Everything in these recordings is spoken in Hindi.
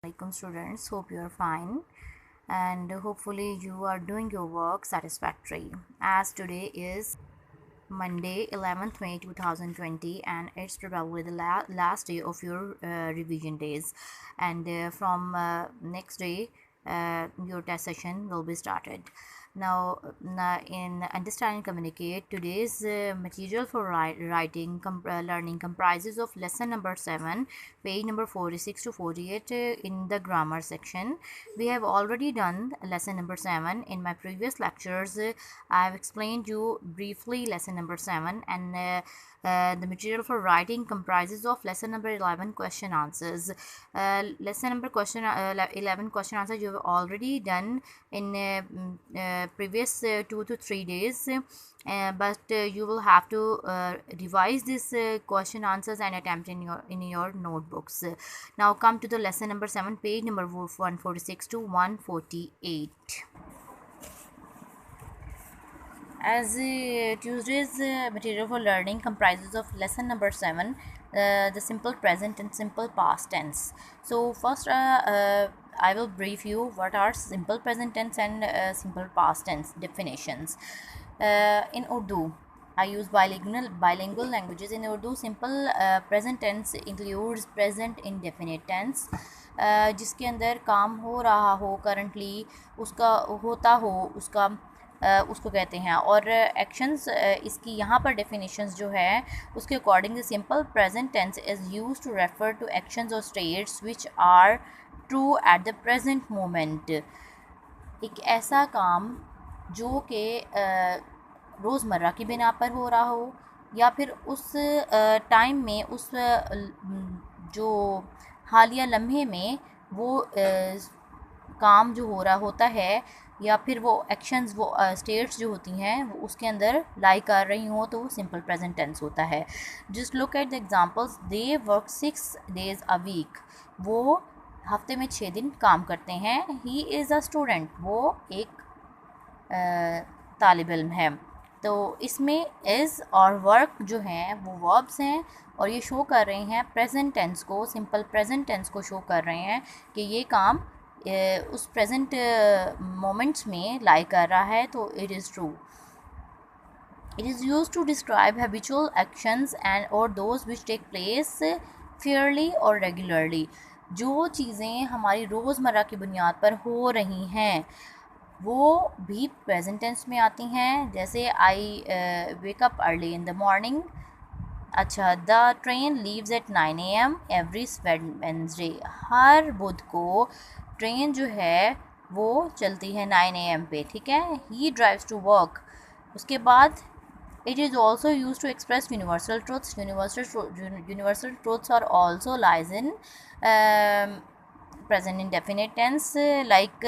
Welcome students, hope you are fine and hopefully you are doing your work satisfactory. As today is Monday 11th May 2020 and it's probably the last day of your revision days, and from next day your test session will be started. Now, in Understand and Communicate, today's material for writing learning comprises of lesson number 7, page number 46 to 48 in the grammar section. We have already done lesson number 7 in my previous lectures. I have explained you briefly lesson number 7, and the material for writing comprises of lesson number 11 question answers. Lesson number 11 question answers you have already done in previous 2 to 3 days, but you will have to revise this question answers and attempt in your notebooks. Now come to the lesson number 7, page number 146 to 148. As Tuesday's material for learning comprises of lesson number 7, the simple present and simple past tense. So first I will brief you what are simple present tense and simple past tense definitions. In Urdu, I use bilingual languages. In Urdu, simple present tense includes present indefinite tense, जिसके अंदर काम हो रहा हो करंटली, उसका होता हो उसका उसको कहते हैं। और एक्शंस इसकी यहाँ पर डेफिनेशंस जो है उसके according the simple present tense is use to refer to actions और states which are true at the present moment. एक ऐसा काम जो कि रोज़मर्रा की बिना पर हो रहा हो या फिर उस टाइम में उस जो हालिया लम्हे में वो काम जो हो रहा होता है या फिर वो एक्शंस वो स्टेट्स जो होती हैं वो उसके अंदर लाई कर रही हों तो वो सिंपल प्रेजेंट टेंस होता है। Just look at the examples. They work 6 days a week. वो हफ्ते में 6 दिन काम करते हैं। He is a student. वो एक तालिब इल्म है। तो इसमें इज़ और वर्क जो हैं वो वर्ब्स हैं और ये शो कर रहे हैं प्रेजेंट टेंस को, सिंपल प्रेजेंट टेंस को शो कर रहे हैं कि ये काम उस प्रेजेंट मोमेंट्स में लाई कर रहा है, तो it is true. It is use to describe habitual actions and और those which take place fairly और रेगुलरली। जो चीज़ें हमारी रोज़मर्रा की बुनियाद पर हो रही हैं वो भी प्रेजेंट टेंस में आती हैं। जैसे I wake up early in the morning. अच्छा, the train leaves at 9 AM every Wednesday. हर बुध को ट्रेन जो है वो चलती है 9 AM पे, ठीक है। He drives to work. उसके बाद it is also use to express universal truths. Universal truths are also lies in present indefinite tense, like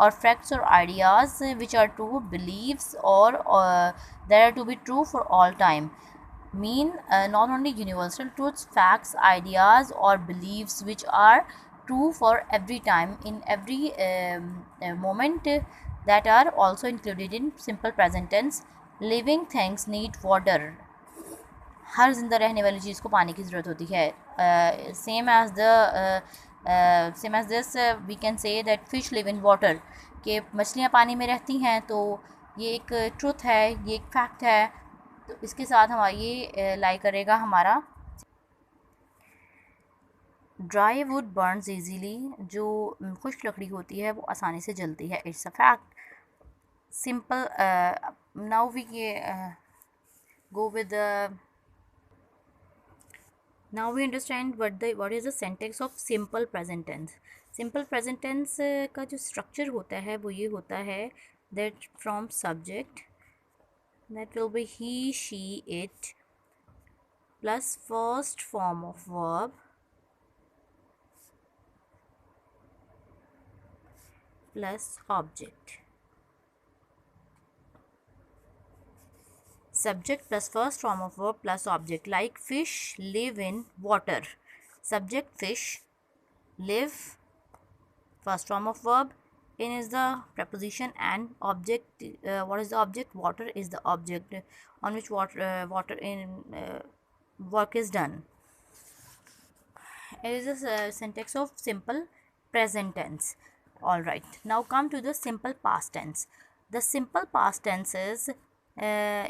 or facts or ideas which are true beliefs or that are to be true for all time, mean not only universal truths, facts, ideas or beliefs which are true for every time in every moment, that are also included in simple present tense. Living things need water. हर जिंदा रहने वाली चीज़ को पानी की ज़रूरत होती है। Same as this we can say that fish live in water, कि मछलियाँ पानी में रहती हैं। तो ये एक ट्रुथ है, ये एक फैक्ट है। तो इसके साथ हमारा ये लाई करेगा हमारा ड्राई वुड बर्न्स ईजीली। जो खुश्क लकड़ी होती है वो आसानी से जलती है। It's a fact. Simple. Now we go with now we understand what is the syntax of simple present tense. Simple present tense का जो structure होता है वो ये होता है that from subject, that will be he, she, it, plus first form of verb plus object. Subject plus first form of verb plus object, like fish live in water. Subject fish, live first form of verb, in is the preposition, and object what is the object? Water is the object on which water in work is done. It is a syntax of simple present tense. All right, now come to the simple past tense. The simple past tense is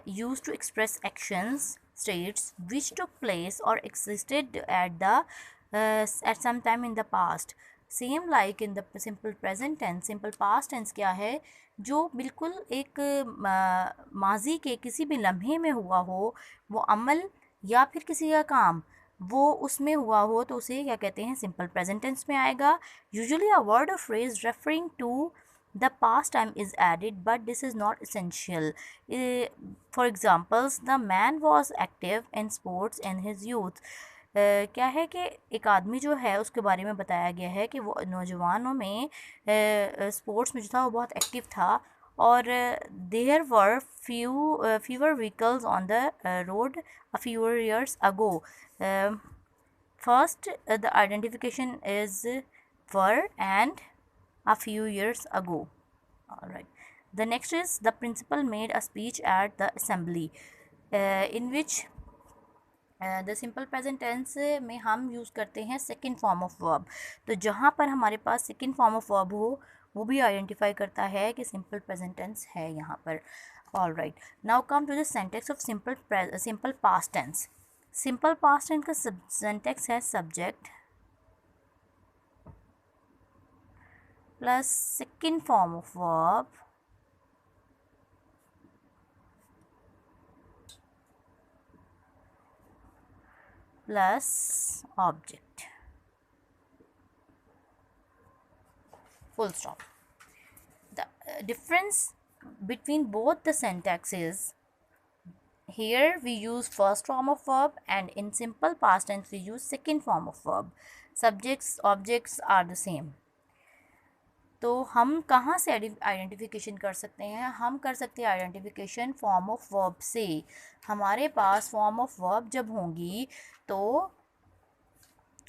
used to express actions, states which took place or existed at some time in the past. Same like in the simple present tense, simple past tense क्या है, जो बिल्कुल एक माजी के किसी भी लम्हे में हुआ हो, वो अमल या फिर किसी का काम वो उसमें हुआ हो, तो उसे क्या कहते हैं, सिंपल प्रेजेंट टेंस में आएगा. यूजुअली अ वर्ड और phrase referring to the past time is added, but this is not essential. For examples, the man was active in sports in his youth. क्या है कि एक आदमी जो है उसके बारे में बताया गया है कि वो नौजवानों में स्पोर्ट्स में जो था वो बहुत एक्टिव था, और there were fewer vehicles on the road a few years ago. First, the identification is were and a few years ago. All right. The next is the principal made a speech at the assembly, in which the simple present tense में हम यूज़ करते हैं सेकंड फॉर्म ऑफ वर्ब. तो जहाँ पर हमारे पास सेकंड फॉर्म ऑफ वर्ब हो वो भी आइडेंटिफाई करता है कि सिंपल प्रेजेंट टेंस है यहाँ पर. All right, now come to the syntax of simple past tense. Simple past tense का सिंटैक्स है subject plus second form of verb plus object, full stop. The difference between both the syntax is, here we use first form of verb and in simple past tense we use second form of verb. Subjects, objects are the same. तो हम कहाँ से आइडेंटिफिकेशन कर सकते हैं, हम कर सकते हैं आइडेंटिफिकेशन फॉर्म ऑफ वर्ब से. हमारे पास फॉर्म ऑफ वर्ब जब होंगी तो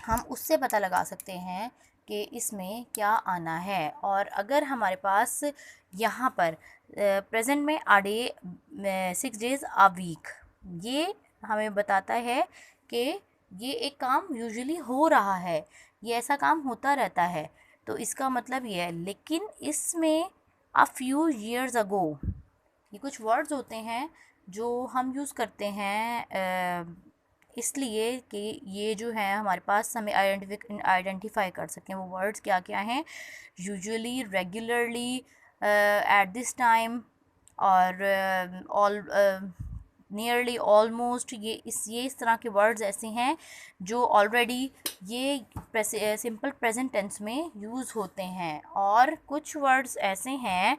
हम उससे पता लगा सकते हैं कि इसमें क्या आना है. और अगर हमारे पास यहाँ पर प्रेजेंट में आ डे 6 days a वीक, ये हमें बताता है कि ये एक काम यूजुअली हो रहा है, ये ऐसा काम होता रहता है. तो इसका मतलब ये है. लेकिन इसमें a few years ago, ये कुछ वर्ड्स होते हैं जो हम यूज़ करते हैं इसलिए कि ये जो है हमारे पास हमें आइडेंटिफाई कर सकें वो वर्ड्स क्या क्या हैं. Usually, regularly, at this time और ऑल, नियरली, ऑलमोस्ट, ये इस तरह के वर्ड्स ऐसे हैं जो ऑलरेडी ये सिंपल प्रेजेंट टेंस में यूज़ होते हैं. और कुछ वर्ड्स ऐसे हैं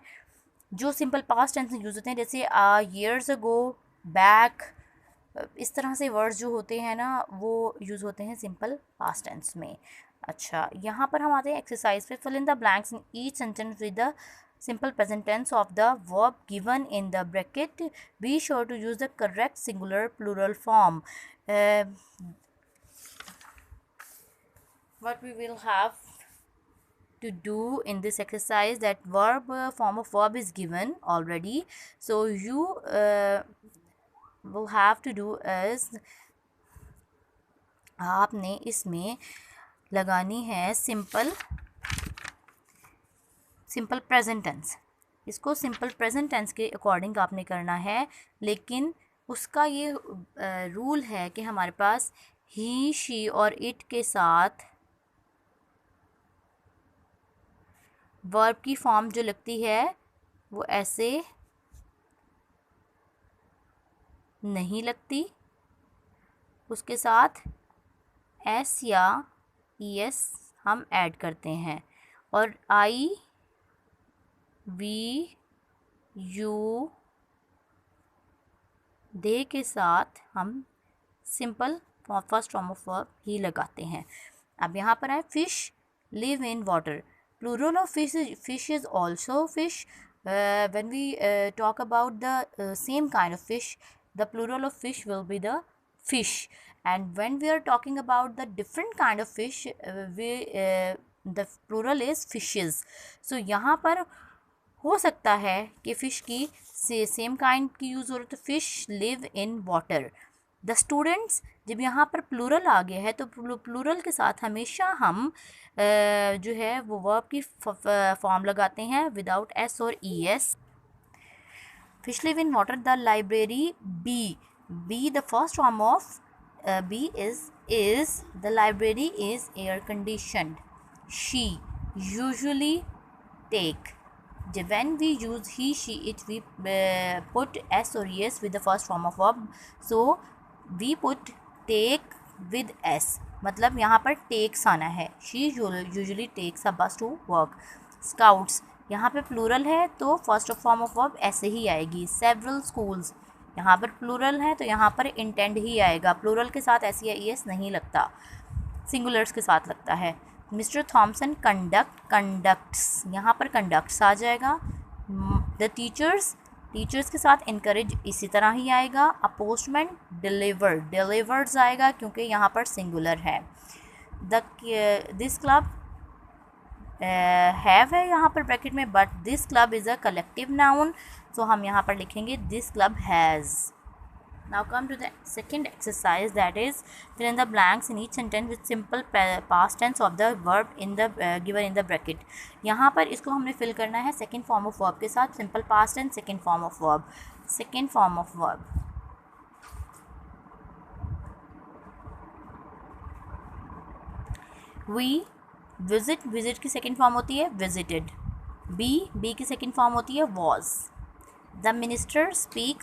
जो सिंपल पास्ट टेंस में यूज़ होते हैं, जैसे years ago, back, इस तरह से वर्ड्स जो होते हैं ना वो यूज़ होते हैं सिंपल पास्ट टेंस में. अच्छा, यहाँ पर हम आते हैं एक्सरसाइज पे. Fill in the blanks in each sentence with the simple present tense of the verb given in the bracket. Be sure to use the correct singular plural form. What we will have to do in this exercise, that verb form of verb is given already, so you will have to do is आपने इसमें लगानी है सिंपल प्रेजेंट टेंस. इसको सिंपल प्रेजेंट टेंस के अकॉर्डिंग आपने करना है, लेकिन उसका ये रूल है कि हमारे पास ही, शी और इट के साथ वर्ब की फॉर्म जो लगती है वो ऐसे नहीं लगती, उसके साथ एस या ई एस हम ऐड करते हैं. और आई, वी, यू, दे के साथ हम simple first form of verb ही लगाते हैं. अब यहाँ पर है fish live in water. Plural of fish is also fish. when we talk about the same kind of fish, the plural of fish will be the fish. And when we are talking about the different kind of fish, the plural is fishes. So यहाँ पर हो सकता है कि फ़िश की सेम काइंड की यूज़ हो रही, तो fish live in water. The students, जब यहाँ पर प्लूरल आ गया है तो प्लूरल के साथ हमेशा हम जो है वो वर्ब की फॉर्म लगाते हैं विदाउट एस और E S. Fish live in water. The library B. B, the first form of B is the library is air conditioned. She usually take. When we use he, she, it, we put s or es with the first form of verb. So we put take with s. मतलब यहाँ पर takes आना है. She usually takes a bus to work. Scouts, यहाँ पे प्लूरल है तो फर्स्ट फॉर्म ऑफ वर्ब ऐसे ही आएगी. सेवरल स्कूल्स, यहाँ पर प्लूरल है तो यहाँ पर इंटेंड ही आएगा. प्लूरल के साथ एस या एस नहीं लगता, सिंगुलर्स के साथ लगता है. मिस्टर थॉमसन कंडक्ट्स, यहाँ पर कंडक्ट्स आ जाएगा. द टीचर्स के साथ इनकरेज इसी तरह ही आएगा. अ पोस्टमैन डिलीवर्स आएगा क्योंकि यहाँ पर सिंगुलर है. दिस क्लब हैव है यहाँ पर ब्रैकेट में, but this club is a collective noun, so हम यहाँ पर लिखेंगे this club has. Now come to the second exercise, that is fill in the blanks in each sentence with simple past tense of the verb in the given in the bracket. यहाँ पर इसको हमने फिल करना है सेकेंड फॉर्म ऑफ वर्ब के साथ. Simple past tense, second form of verb. Second form of verb, we visit की सेकेंड फॉर्म होती है विजिटेड. बी की सेकेंड फॉर्म होती है was. The minister spoke,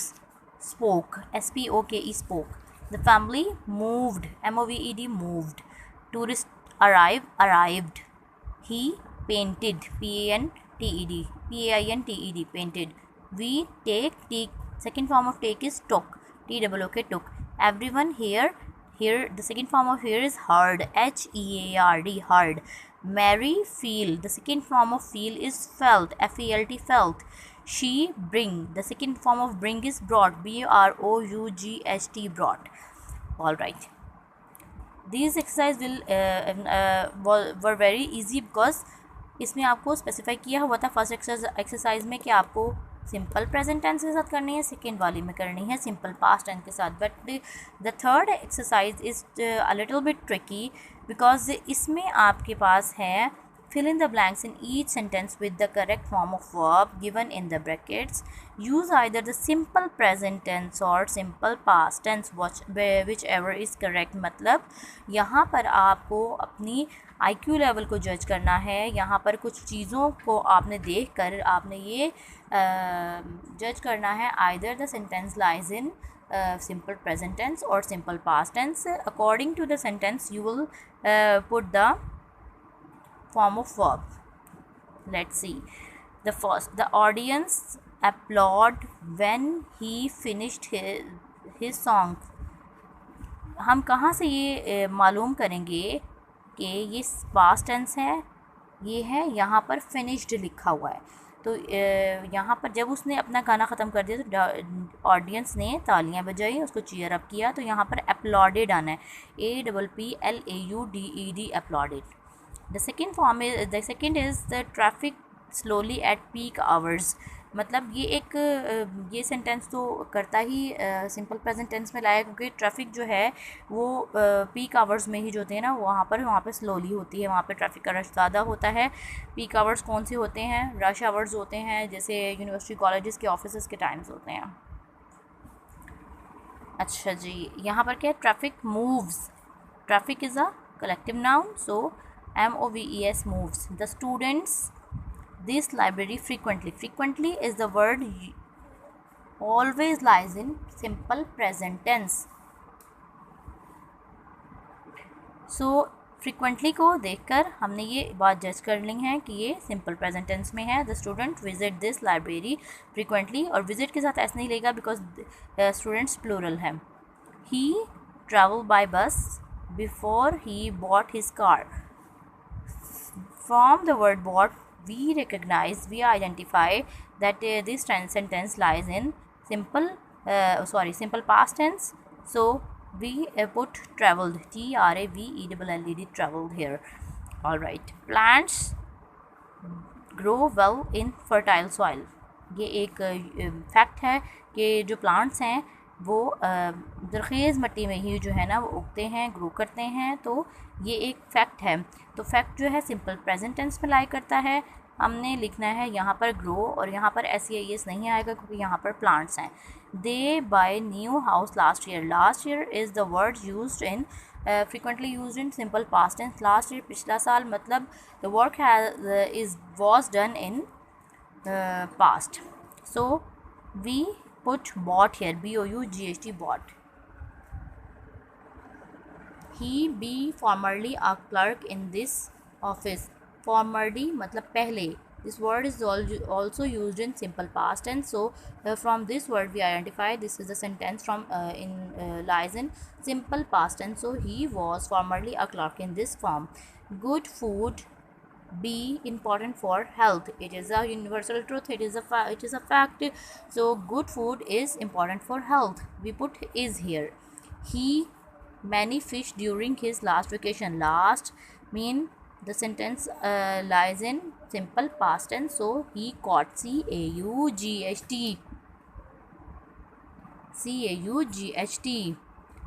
SPOKE spoke. The family moved, MOVED moved. Tourist arrived. He painted, PAINTED painted. We take, second form of take is took, TOOK. Everyone here the second form of here is heard, HEARD heard. Mary feel, the second form of feel is felt, FELT felt. She bring, the second form of bring is brought, BROUGHT brought. All right, these exercise were very easy because इसमें आपको स्पेसिफाई किया हुआ था फर्स्ट एक्सरसाइज में कि आपको सिंपल प्रेजेंट टेंस के साथ करनी है, सेकेंड वाली में करनी है सिंपल पास्ट टेंस के साथ. But the third exercise is a little bit tricky because इसमें आपके पास है fill in the blanks in each sentence with the correct form of verb given in the brackets. Use either the simple present tense or simple past tense, whichever is correct. मतलब यहाँ पर आपको अपनी IQ लेवल को जज करना है. यहाँ पर कुछ चीज़ों को आपने देख कर आपने ये जज करना है either the sentence lies in simple present tense or simple past tense. According to the sentence you will put the form of verb. Let's see. The first, the audience applaud when he finished his song. हम कहाँ से ये मालूम करेंगे कि ये past tense है? ये है यहाँ पर finished लिखा हुआ है. तो यहाँ पर जब उसने अपना गाना ख़त्म कर दिया तो ऑडियंस ने तालियां बजाई, उसको चीयर अप किया, तो यहाँ पर applauded आना है, APPLAUDED applauded. The second is the traffic slowly at peak hours. मतलब ये सेंटेंस तो करता ही सिंपल प्रेजेंट टेंस में लाया क्योंकि ट्रैफिक जो है वो पीक आवर्स में ही जो होते हैं ना वहाँ पे स्लोली होती है, वहाँ पे ट्रैफिक का रश ज़्यादा होता है. पीक आवर्स कौन से होते हैं? रश आवर्स होते हैं जैसे यूनिवर्सिटी कॉलेजेस के ऑफिस के टाइम्स होते हैं. अच्छा जी, यहाँ पर क्या है? Traffic moves. Traffic is a collective noun, so MOVES moves. The students this library frequently is the word always lies in simple present tense. So frequently को देखकर हमने ये बात जज कर ली है कि ये सिंपल प्रेजेंट टेंस में है. The student visit this library frequently, और visit के साथ ऐसे नहीं लेगा because students plural है. He traveled by bus before he bought his car. From the word bought, we identify that this sentence lies in simple past tense. So we put traveled, TRAVELLED, traveled here. All right. Plants grow well in fertile soil. ये एक फैक्ट है कि जो प्लांट्स हैं वो ज़रख़ेज़ मिट्टी में ही जो है ना वो उगते हैं, ग्रो करते हैं। तो ये एक फैक्ट है। तो फैक्ट जो है सिंपल प्रेजेंट टेंस में लाई करता है। हमने लिखना है यहाँ पर ग्रो, और यहाँ पर SEIS नहीं आएगा क्योंकि यहाँ पर प्लांट्स हैं। They buy new house last year. Last year is the word used in frequently used in simple past tense. Last year पिछला साल, मतलब the work was done in past. So we put bought here, BOUGHT, bought. He be formerly a clerk in this office. Formerly मतलब पहले. This word is also used in simple past tense. So from this word we identify this is the sentence from lies in simple past tense. So he was formerly a clerk in this firm. Good food be important for health. It is a universal truth. It is a fact. So good food is important for health. We put is here. He many fish during his last vacation. Last mean the sentence lies in simple past tense. So he caught, CAUGHT.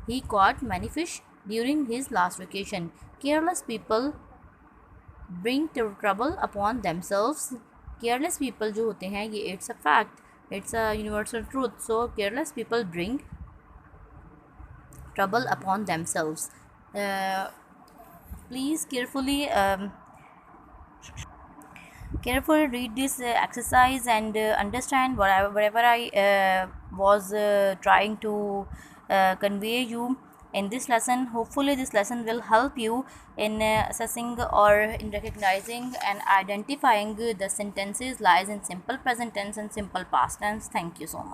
He caught many fish during his last vacation. Careless people bring trouble upon themselves. Careless people जो होते हैं ये it's a fact, it's a universal truth. So careless people bring trouble upon themselves. Please carefully read this exercise and understand whatever I was trying to convey you in this lesson. Hopefully this lesson will help you in assessing or in recognizing and identifying the sentences lies in simple present tense and simple past tense. Thank you so much.